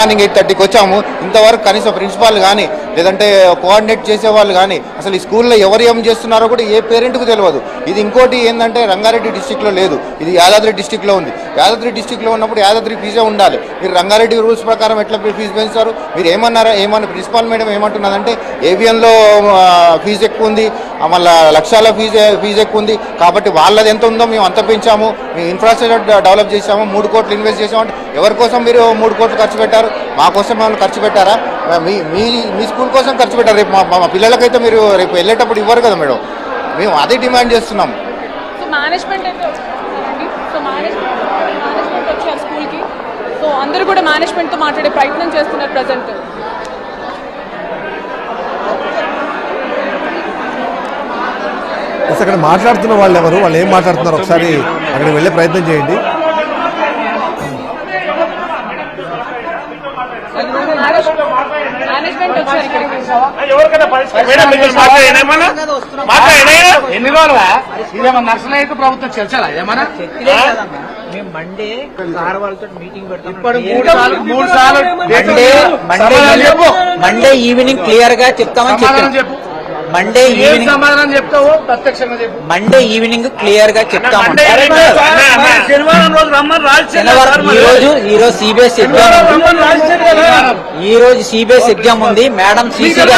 Morning 8:30కి వచ్చాము. ఇంతవరకు కనీసం ప్రిన్సిపాల్ కానీ లేదంటే కోఆర్డినేట్ చేసే వాళ్ళు కానీ అసలు ఈ స్కూల్లో ఎవరు ఏం చేస్తున్నారో కూడా ఏ పేరెంట్కు తెలియదు. ఇది ఇంకోటి ఏంటంటే రంగారెడ్డి డిస్టిక్లో లేదు, ఇది యాదాద్రి డిస్టిక్లో ఉంది. యాదాద్రి డిస్టిక్లో ఉన్నప్పుడు యాదాద్రి ఫీజే ఉండాలి. మీరు రంగారెడ్డి రూల్స్ ప్రకారం ఎట్లా ఫీజు పెంచుతారు? మీరు ఏమన్నా ప్రిన్సిపాల్ మేడం ఏమంటున్నదంటే ఏవిఎన్లో ఫీజు ఎక్కువ ఉంది, మళ్ళీ లక్షల ఫీజు ఎక్కువ ఉంది కాబట్టి వాళ్ళది ఎంత ఉందో మేము అంత పెంచాము, మేము ఇన్ఫ్రాస్ట్రక్చర్ డెవలప్ చేసాము, 3 కోట్లు ఇన్వెస్ట్ చేసామంటే ఎవరి కోసం మీరు 3 కోట్లు ఖర్చు పెట్టారు? మా కోసం ఏమైనా ఖర్చు పెట్టారా? మీ స్కూల్ కోసం ఖర్చు పెట్టారు. రేపు మా పిల్లలకైతే మీరు రేపు వెళ్ళేటప్పుడు ఇవ్వరు కదా మేడం. మేము అదే డిమాండ్ చేస్తున్నాము. సో మేనేజ్మెంట్ అయితే వచ్చారండి, సో మేనేజ్మెంట్ వచ్చారు స్కూల్కి. సో అందరూ కూడా మేనేజ్మెంట్తో మాట్లాడే ప్రయత్నం చేస్తున్నారు ప్రజెంట్. అక్కడ మాట్లాడుతున్న వాళ్ళు ఎవరు, వాళ్ళు ఏం మాట్లాడుతున్నారు ఒకసారి అక్కడికి వెళ్ళే ప్రయత్నం చేయండి. మేనేజ్మెంట్ వచ్చారు ఇక్కడికి. ఎన్ని రోజులు ఇదేమన్నా నర్సరీ అయితే ప్రభుత్వం చర్చలా ఏమన్నా మేము మండే సార్ వాళ్ళతో మీటింగ్ పెడతాం. మండే ఈవినింగ్ క్లియర్ గా చెప్తామని చెప్పాం. మండే ఈవినింగ్ సమాధానం చెప్తావు, ప్రత్యక్షంగా చెప్పు. మండే ఈవినింగ్ క్లియర్ గా చెప్తాము. శనివారం రోజు రమ్మని ఈ రోజు సిబిఎస్ఈ ఎగ్జామ్ ఉంది. ఈ రోజు సిబిఎస్ఈ ఎగ్జామ్ ఉంది. మేడం సీసీగా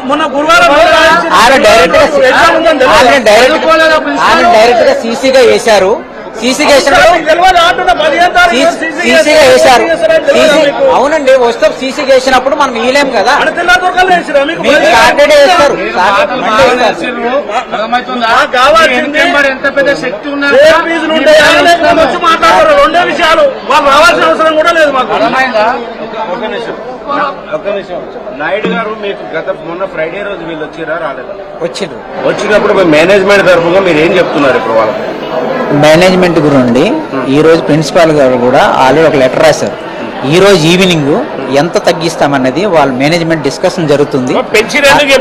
మొన్న గురువారం ఆమె డైరెక్ట్ గా సీసీగా వేశారు. సీసీగా వేశారు. అవునండి, వస్తాం. సీసీగా వేసినప్పుడు మనం ఇవ్వలేం కదా, సాటర్డే వేస్తారు. ఎంత పెద్ద శక్తి ఉన్నారు మాట్లాడారు. రెండే విషయాలు వాళ్ళు రావాల్సిన అవసరం కూడా లేదు మాకు. ఒక్క నిమిషం. నాయుడు గారు మీకు మొన్న ఫ్రైడే రోజు వీళ్ళు వచ్చిరా రాలేదా? వచ్చినప్పుడు మేనేజ్మెంట్ తరఫుగా మీరు ఏం చెప్తున్నారు ఇప్పుడు వాళ్ళకి? మేనేజ్మెంట్ గురించి ఈ రోజు ప్రిన్సిపాల్ గారు కూడా ఆల్రెడీ ఒక లెటర్ రాశారు. ఈ రోజు ఈవినింగ్ ఎంత తగ్గిస్తామన్నది వాళ్ళ మేనేజ్మెంట్ డిస్కషన్ జరుగుతుంది. పెంచింది అనేది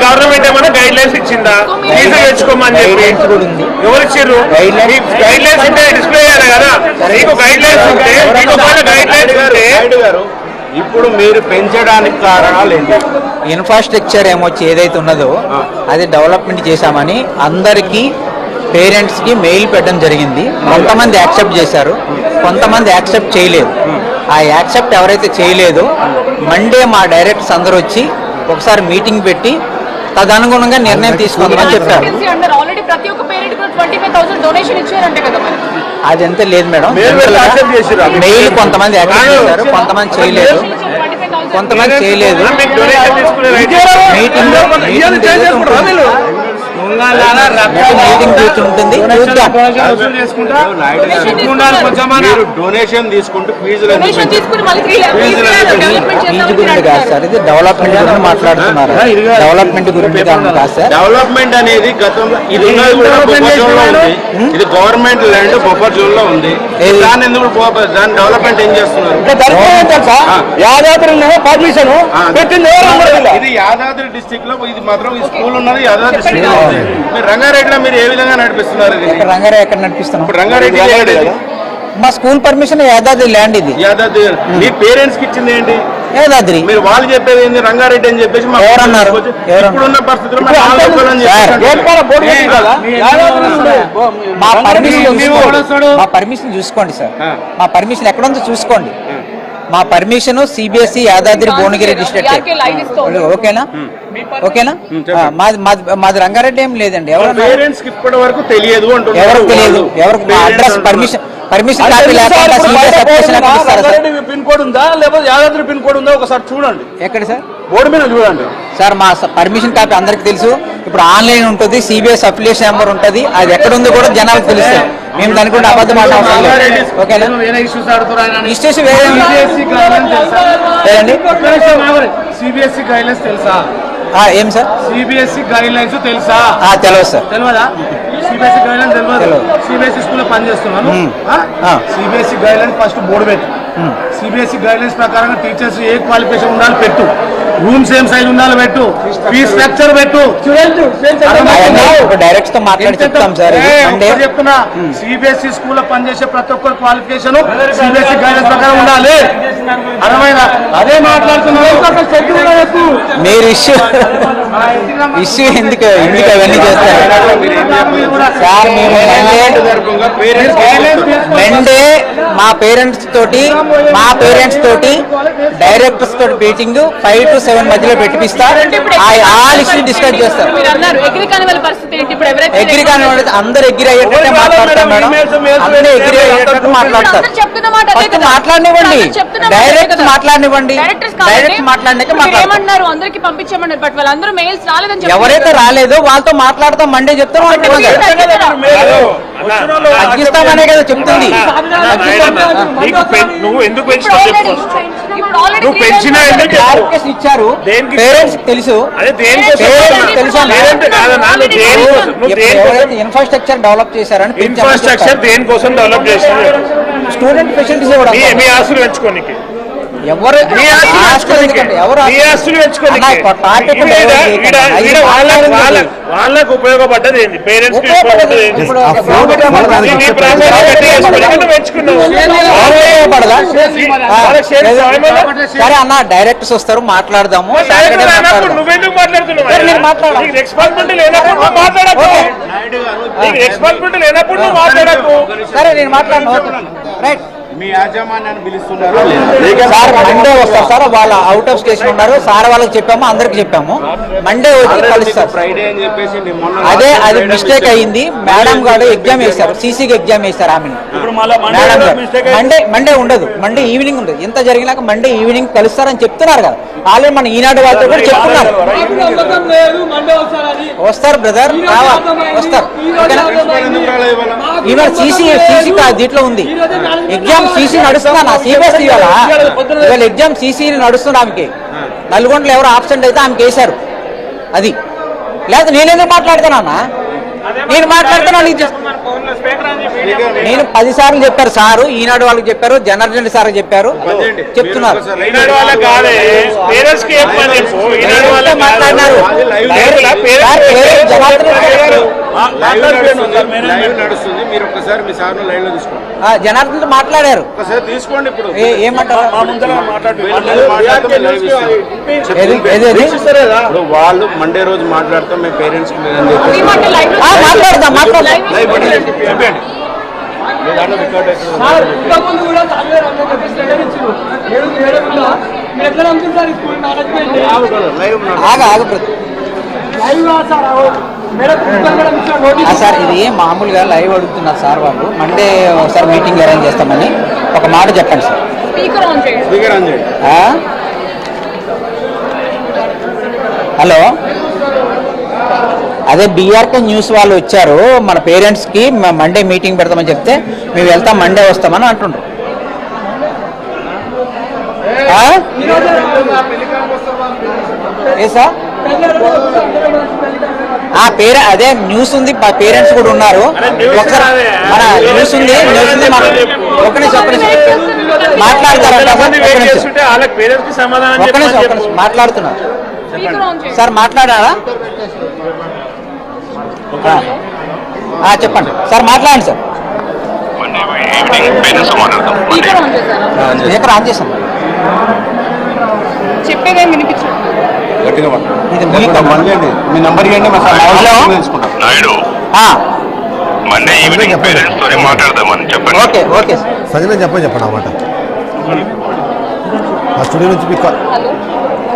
గవర్నమెంట్ ఏమైనా గైడ్ లైన్స్ ఇచ్చిందా? తెచ్చుకోమని గైడ్ లైన్స్ ఉంటే డిస్ప్లే చేయాలి కదా. మీకు గైడ్ లైన్స్ ఉంటే నాయుడు గారు ఇప్పుడు మీరు పెంచడానికి కారణాలు ఏంటి? ఇన్ఫ్రాస్ట్రక్చర్ ఏదైతే ఉన్నదో అది డెవలప్మెంట్ చేశామని అందరికీ పేరెంట్స్ కి మెయిల్ పెట్టడం జరిగింది. కొంతమంది యాక్సెప్ట్ చేశారు, కొంతమంది యాక్సెప్ట్ చేయలేదు. ఆ యాక్సెప్ట్ ఎవరైతే చేయలేదో మండే మా డైరెక్టర్స్ అందరూ వచ్చి ఒకసారి మీటింగ్ పెట్టి తదనుగుణంగా నిర్ణయం తీసుకుందామని చెప్పారు. అదంతా లేదు మేడం. మెయిల్ కొంతమంది యాక్సెప్ట్ చేశారు, కొంతమంది చేయలేదు. మీటింగ్ కూర్చుంటుంది. డొనేషన్ తీసుకుంటూ ఫీజు గురించి కాదు సార్, ఇది డెవలప్మెంట్ గురించి మాట్లాడుతున్నారు. డెవలప్మెంట్ గురించి కాదు సార్. డెవలప్మెంట్ అనేది గతంలో ఇది ఇది గవర్నమెంట్ ల్యాండ్ బఫర్ జోన్ లో ఉంది. దాని ఎందుకు దాని డెవలప్మెంట్ ఏం చేస్తున్నారు? పర్మిషన్ ఇది యాదాద్రి డిస్ట్రిక్ట్ లో ఇది మాత్రం ఈ స్కూల్ ఉన్నది యాదాద్రి డిస్ట్రిక్ట్ లో ఉంది. మీరు రంగారెడ్డిలో మీరు ఏ విధంగా నడిపిస్తున్నారు? రంగారెడ్డి ఎక్కడ నడిపిస్తున్నాం? ఇప్పుడు రంగారెడ్డి మా స్కూల్ పర్మిషన్ యాదాద్రి ల్యాండ్ ఇది. యాదాద్రి మీ పేరెంట్స్ కి ఇచ్చింది ఏంటి? యాదాద్రి. మీరు వాళ్ళు చెప్పేది ఏంటి? రంగారెడ్డి అని చెప్పేసి ఎవరన్నారు? ఇప్పుడున్న పరిస్థితుల్లో మా పర్మిషన్ చూసుకోండి సార్. మా పర్మిషన్ ఎక్కడ ఉందో చూసుకోండి. మా permission CBSE Yadadri Bhuvanagiri district. ఓకేనా? ఓకేనా? మాది రంగారెడ్డి ఏం లేదండి. ఎవరికి తెలియదు. ఎవరికి మా అడ్రస్ పర్మిషన్ కాపీ లేకుండా పిన్ కోడ్ ఉందా లేకపోతే యాదాద్రి పిన్ కోడ్ ఉందా ఒకసారి చూడండి. ఎక్కడ సార్? బోర్డు మీద చూడండి సార్. మా పర్మిషన్ కాపీ అందరికి తెలుసు. ఇప్పుడు ఆన్లైన్ ఉంటుంది, సిబిఎస్ అప్లికేషన్ నెంబర్ ఉంటుంది. అది ఎక్కడ ఉంది కూడా జనాలకు తెలుసు. మేము దానికి కూడా అబద్ధం మాట్లాడాలి. ఓకేనా? ఇష్యూస్ వేరేండి. సిబిఎస్ఈ గైడ్ లైన్స్ తెలుసా? ఏం సార్? సిబిఎస్ఈ గైడ్ లైన్స్ తెలుసా? తెలియదు సార్. తెలియదా? సిబిఎస్ఈ గైడ్ లైన్స్ తెలియదు. సిబిఎస్ఈ స్కూల్లో పనిచేస్తున్నాను. CBSE guide lines first board పెట్టి సిబిఎస్ఈ గైడ్లైన్స్ ప్రకారంగా టీచర్స్ ఏ క్వాలిఫికేషన్ ఉండాలి పెట్టు, రూమ్స్ ఏం సైజ్ ఉండాలి పెట్టు, ఫీ స్ట్రక్చర్ పెట్టు. డైరెక్ట్ తో మాట్లాడి చెప్తాం సార్. చెప్తున్నా సిబిఎస్ఈ స్కూల్లో పనిచేసే ప్రతి ఒక్కరు క్వాలిఫికేషన్ సిబిఎస్ఈ గైడ్లైన్స్ ప్రకారం ఉండాలి. అర్థమైనా? అదే మాట్లాడుతున్నారు. మీరు ఇష్యూ ఎందుకు అవన్నీ చేస్తారు సార్? మేము మండే మా పేరెంట్స్ తోటి డైరెక్టర్స్ తోటి మీటింగ్ 5 to 7 మధ్యలో పెట్టిపిస్తా. ఆల్ ఇష్యూ డిస్కస్ చేస్తారు. ఎగ్రి కాని అందరు ఎగ్రి అయ్యేటట్టే మాట్లాడతారు మేడం. అందరూ ఎగ్రి అయ్యేటట్టు మాట్లాడతారు. మాట్లాడనివ్వండి, డైరెక్ట్ మాట్లాడనివ్వండి. డైరెక్ట్ మాట్లాడినాక మాట్లాడతారు. అందరికి పంపించమన్నారు, బట్ వాళ్ళందరూ మెయిల్స్ రాలేదని ఎవరైతే రాలేదో వాళ్ళతో మాట్లాడతాం. మండే చెప్తాం తగ్గిస్తామనే కదా చెప్తుంది. నువ్వు ఎందుకు పెంచుతావు? నువ్వు పెంచినా ఇచ్చారు, పేరెంట్స్ తెలుసు. ఇన్ఫ్రాస్ట్రక్చర్ డెవలప్ చేశారని. ఇన్ఫ్రాస్ట్రక్చర్ దేనికోసం డెవలప్ చేశారు? స్టూడెంట్ ఫెసిలిటీస్ మీ ఆస్తులు పెంచుకోనికి. ఎవరు వాళ్ళకు ఉపయోగపడ్డది ఏంది? పేరెంట్స్ సరే అన్న, డైరెక్టర్స్ వస్తారు, మాట్లాడదాము. నువ్వెందుకు మాట్లాడుతున్నావు? రెస్పాన్సిబిలిటీ లేనప్పుడు నువ్వు మాట్లాడకు. రెస్పాన్సిబిలిటీ లేనప్పుడు నువ్వు మాట్లాడకు. సరే నేను మాట్లాడను. రైట్. మీ యాజమాన్యాన్ని పిలుస్తున్నారు సార్. మండే వస్తారు సార్, వాళ్ళ అవుట్ ఆఫ్ స్టేషన్ ఉన్నారు సార్. వాళ్ళకి చెప్పాము, అందరికి చెప్పాము. మండే వచ్చి కలుస్తారు. ఫ్రైడే అని చెప్పేసి అదే అది మిస్టేక్ అయ్యింది. మేడం గారు ఎగ్జామ్ వేశారు, సీసీకి ఎగ్జామ్ వేశారు ఆమెను. మండే ఉండదు, మండే ఈవినింగ్ ఉండదు. ఇంత జరిగినాక మండే ఈవినింగ్ కలుస్తారని చెప్తున్నారు కదా. ఆల్రెడీ మన ఈనాడు వాళ్ళతో కూడా చెప్తున్నారు. వస్తారు బ్రదర్, వస్తారు. ఇవాళ సీసీ దీంట్లో ఉంది ఎగ్జామ్. సీసీ నడుస్తున్నా నా సిబిఎస్ఈ ఇవాళ ఎగ్జామ్ సీసీ నడుస్తున్నా. ఆమెకి నల్గొండలో ఎవరు ఆబ్సెంట్ అయితే ఆమెకి వేశారు. అది లేదు, నేనేందుకు మాట్లాడుతున్నా? నేను మాట్లాడుతున్నా. నేను 10 సార్లు చెప్పారు సారు. ఈనాడు వాళ్ళకి చెప్పారు, జనరల్ సార్ చెప్పారు, చెప్తున్నారు. మాట్లాడినారు. జనార్దన్ మాట్లాడారు. తీసుకోండి. ఇప్పుడు ఏమంటారు? వాళ్ళు మండే రోజు మాట్లాడతాం మేము పేరెంట్స్ మాట్లాడదాం. సార్ ఇది మామూలుగా లైవ్ అడుగుతున్నారు సార్ వాళ్ళు. మండే ఒకసారి మీటింగ్ అరేంజ్ చేస్తామని ఒక మాట చెప్పండి సార్. హలో, అదే బీఆర్కే న్యూస్ వాళ్ళు వచ్చారు. మన పేరెంట్స్కి మండే మీటింగ్ పెడతామని చెప్తే మేము వెళ్తాం, మండే వస్తామని అంటుండ్రు. ఏ సార్ అదే న్యూస్ ఉంది, పేరెంట్స్ కూడా ఉన్నారు. ఒకసారి మన న్యూస్ ఉంది ఒక నిమిషం మాట్లాడతారంట. మాట్లాడుతున్నారు సార్. మాట్లాడారా? చెప్పండి సార్, మాట్లాడండి సార్. స్పీకర్ ఆన్ చేశాను. చెప్పేదేం వినిపించు. మీ నంబర్ ఇవ్వండి. ఓకే ఓకే సజన చెప్పండి అన్నమాట. ఆ స్టూడియో నుంచి మీకు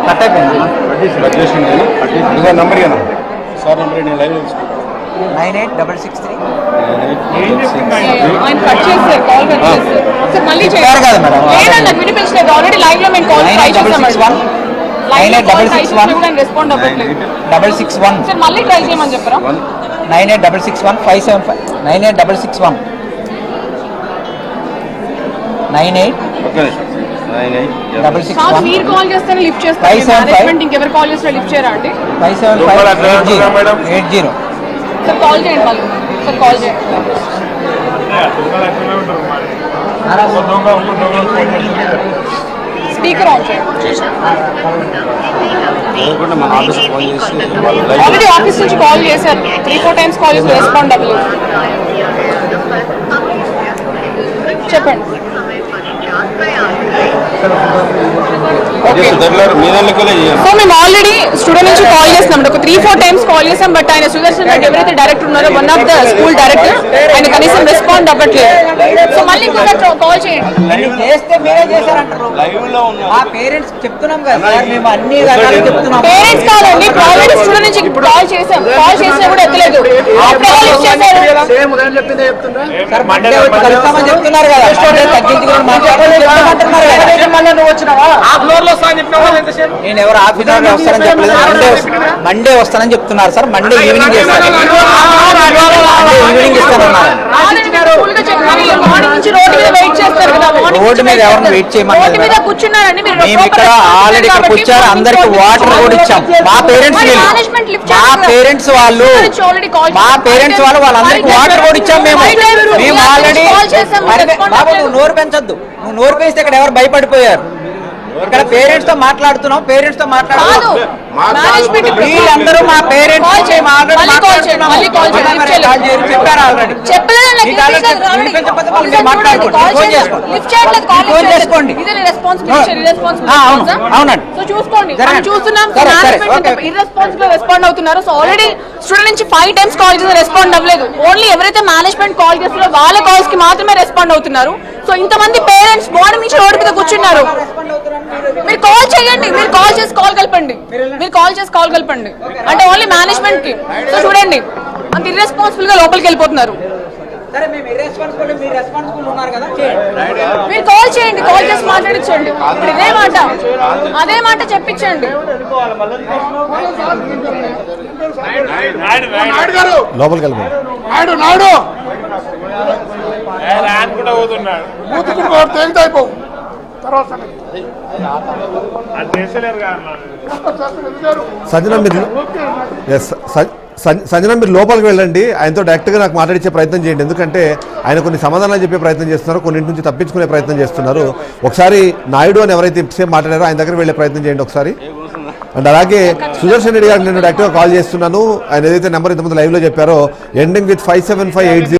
కట్ అయిపోయింది. నంబర్ సార్, నంబర్ నేను లైవ్ 9866 ఆయన కట్ చేశారు, కాల్ కట్ చేశారు. సార్ మళ్ళీ చెప్పారు కదా మేడం. లేదన్న వినిపించలేదు. ఆల్రెడీ లైవ్ లో మేము కాల్ ట్రై చేసాం. 9866 రెస్పాండ్ అవ్వట్లేదు. 661 సార్ మళ్ళీ ట్రై చేయమని చెప్పరా? 9866 575 9866 సార్ మీరు కాల్ చేస్తేనే లిఫ్ట్ చేస్తారు. మేనేజ్మెంట్ ఇంకెవరు కాల్ చేసినా లిఫ్ట్ చేయరా అండి? 575 80 సార్ కాల్ చేయండి వాళ్ళు. సార్ కాల్ చేయండి. స్పీకర్ ఆన్ చేయండి. మన ఆఫీస్ ఫోన్ చేసి ఆల్రెడీ ఆఫీస్ నుంచి కాల్ చేశారు, 3-4 times కాల్ చేసి రెస్పాండ్ అవ్వలేదు. చెప్పండి. సో మేము ఆల్రెడీ స్టూడెంట్ నుంచి కాల్ చేస్తున్నాం, ఒక 3-4 times కాల్ చేసాం. బట్ ఆయన సుదర్శన్ రెడ్డి ఎవరైతే డైరెక్టర్ ఉన్నారో, one of the school director, ఆయన కనీసం రెస్పాండ్ అవ్వట్లేదు. సో మళ్ళీ ఇంకొక కాల్ చేయండి. చేస్తే మీరే చేశారంటారు. మా పేరెంట్స్ చెప్తున్నాం కదా సార్, మేము అన్ని రకాలు చెప్తున్నాం. పేరెంట్స్ కాదండి, ఇప్పుడు ఆల్రెడీ స్టూడెంట్ నుంచి కాల్ చేసాం, కాల్ చేసినా కూడా ఎత్తలేదు. సార్ మండే వచ్చి కలుస్తామని చెప్తున్నారు కదా, తగ్గించుకుని మాట్లాడుతున్నారు కదా. నేను ఎవరు ఆఫీసర్ వస్తానని చెప్పలేదు, మండే వస్తానని చెప్తున్నారు సార్. మండే ఈవినింగ్ చేస్తారు, ఈవినింగ్ ఇస్తానన్నారు. రోడ్డు మీద ఎవరిని వెయిట్ చేయమన్నారు? మేము ఇక్కడ ఆల్రెడీ ఇక్కడికి వచ్చారు, అందరికి వాటర్ కూడా ఇచ్చాం. మా పేరెంట్స్ వాళ్ళందరికి వాటర్ కూడా ఇచ్చాం. మేము ఆల్రెడీ బాబు నువ్వు నోరు పెంచొద్దు, నువ్వు నోరు పెంచితే ఇక్కడ ఎవరు భయపడిపోయారు. ఇక్కడ పేరెంట్స్ తో మాట్లాడుతున్నాం, పేరెంట్స్ తో మాట్లాడుతున్నాం. వీళ్ళందరూ మా పేరెంట్స్ చెప్పారు ఆల్రెడీ. చేసుకోండి. అవునండి, రెస్పాండ్ అవుతున్నారు. సో ఆల్రెడీ స్టూడెంట్ నుంచి 5 times కాల్ చేసి రెస్పాండ్ అవ్వలేదు. ఓన్లీ ఎవరైతే మేనేజ్మెంట్ కాల్ చేస్తున్నారో వాళ్ళ కాల్స్ కి మాత్రమే రెస్పాండ్ అవుతున్నారు. సో ఇంతమంది పేరెంట్స్ మార్నింగ్ నుంచి రోడ్డు మీద కూర్చున్నారు. మీరు కాల్ చేయండి, మీరు కాల్ చేసి కాల్ కలపండి, మీరు కాల్ చేసి కాల్ కలపండి. అంటే ఓన్లీ మేనేజ్మెంట్ కి. సో చూడండి, అంత ఇర్రెస్పాన్సిబుల్ గా లోపలికి వెళ్ళిపోతున్నారు. మీరు కాల్ చేయండి, కాల్ చేసి మాట్లాడించండి. ఇప్పుడు ఇదే మాట, అదే మాట చెప్పించండి. లోపలికి వెళ్ళిపోయి సంజన మీరు లోపలికి వెళ్ళండి, ఆయనతో డైరెక్ట్గా నాకు మాట్లాడించే ప్రయత్నం చేయండి. ఎందుకంటే ఆయన కొన్ని సమాధానాలు చెప్పే ప్రయత్నం చేస్తున్నారు, కొన్నింటి నుంచి తప్పించుకునే ప్రయత్నం చేస్తున్నారు. ఒకసారి నాయుడు అని ఎవరైతే ఇంతసేపు మాట్లాడారో ఆయన దగ్గర వెళ్ళే ప్రయత్నం చేయండి ఒకసారి. అండ్ అలాగే సుదర్శన్ రెడ్డి గారికి నేను డైరెక్ట్గా కాల్ చేస్తున్నాను. ఆయన ఏదైతే నెంబర్ ఇంతకుముందు లైవ్లో చెప్పారో, ఎండింగ్ విత్ 5758